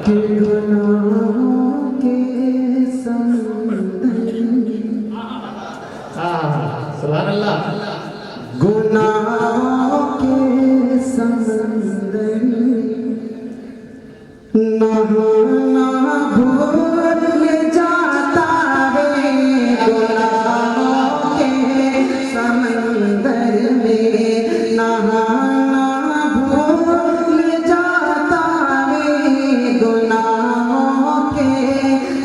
के गुनाहों के समंदर सुभान अल्लाह। गुनाहों के समंदर नहाना भूल जाता है गुनाहों के समंदर में नहाना भूल जाता है गुनाहों के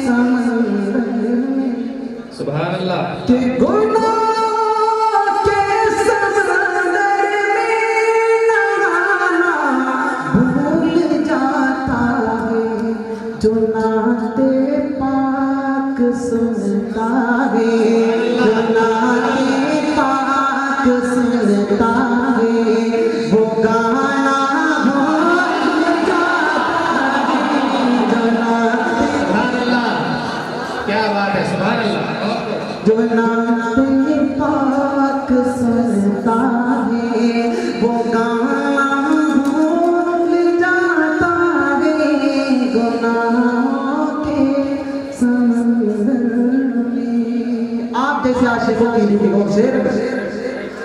समंदर में। सुभान अल्लाह। कि गुनाहों के समंदर में नहाना भूल जाता है जो नाते पाक सुनता है जो नाते पाक सुनता है वो गाना भूल जाता है जो नाते सुभान अल्लाह। क्या बात है, सुभान अल्लाह। जो नाते पाक सुनता है वो गाना भूल जाता है गुनाहों के समंदर में। आप जैसे आशिकों की लिखी गो शेर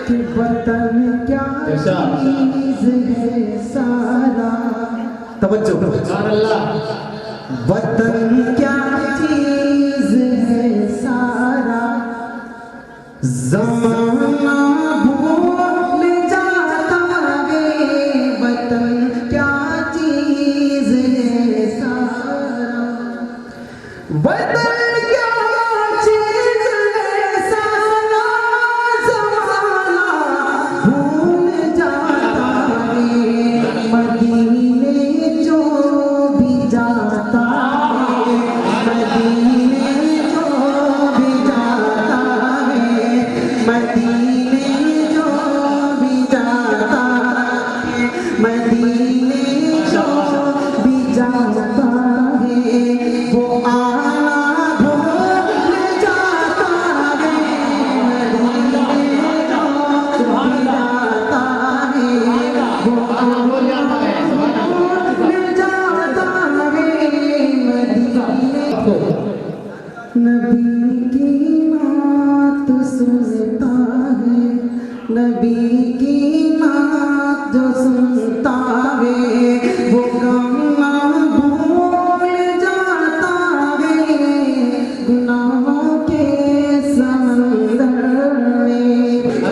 कि वतन क्या चीज है सारा। तवज्जो। सुभान अल्लाह। वतन क्या चीज है सारा ज़माना भूल जाता है वतन क्या चीज है सारा वतन क्या चीज है सारा ज़माना भूल जाता है मदीने जो भी जाता है मदीने जो भी जाता है मदीने जो भी जाता है मदीने जो भी जाता है वो आना भूल जाता है मदीने जो भी जाता है वो आना भूल जाता है मदीने। नबी की नात सुनता है नबी की नात जो सुनता है वो गाना भूल जाता है गुनाहों के समंदर में।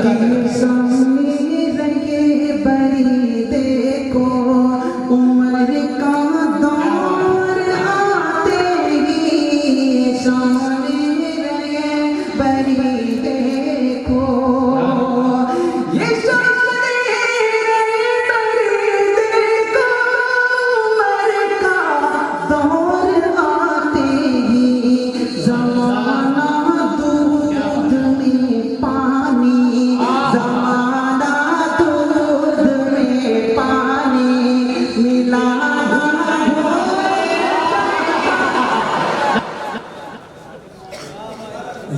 कि सामने रहे बड़ी देखो उम्र का दौर आते ही सामने रहे बड़ी देखो ये सामने रहे बड़ी देखो उम्र का दौर आते ही ज़माना दूध में पानी ज़माना दूध में पानी मिलाना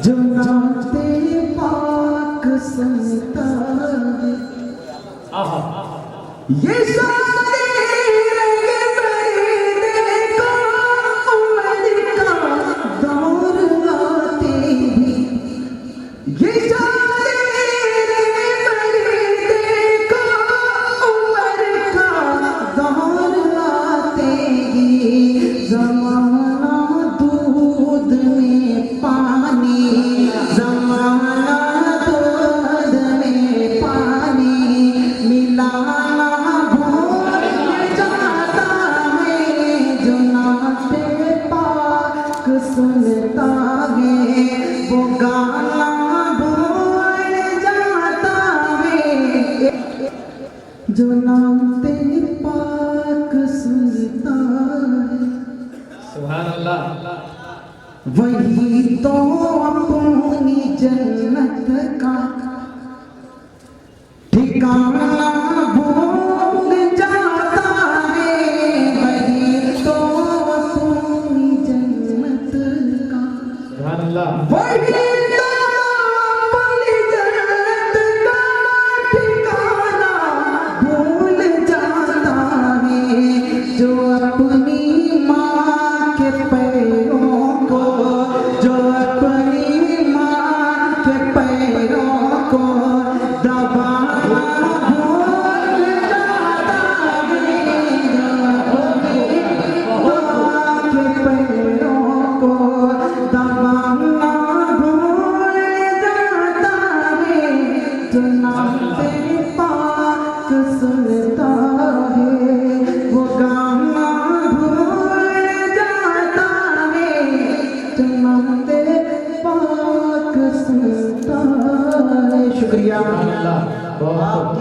जो नाते पाक सुनता है ये सारे रंग बड़े देखो उम्र का दौर आते ही ये सारे रंग बड़े देखो उम्र का दौर आते ही ज़माना दूध में पानी ज़माना दूध में पानी मिलाना भूल जाता है जो नाते पाक सुनता है वो गाना भूल जाता है जो नाते पाक सुनता है सुभान अल्लाह। वही तो अपनी जन्नत का ठिकाना भूल जाता है वही तो अपनी जन्नत का सुभान अल्लाह। वही तो अपनी जन्नत का ठिकाना भूल जाता है जो अपनी माँ के पैरों को, जो अपनी माँ के पैरों को दबाना भूल जाता है, जो अपनी माँ के पैरों को दबाना भूल जाता है, जो नाम से पाक सुनता है वो गाना भूल जाता है, जो नाम से पाक सुनता है। शुक्रिया। अल्लाह बहुत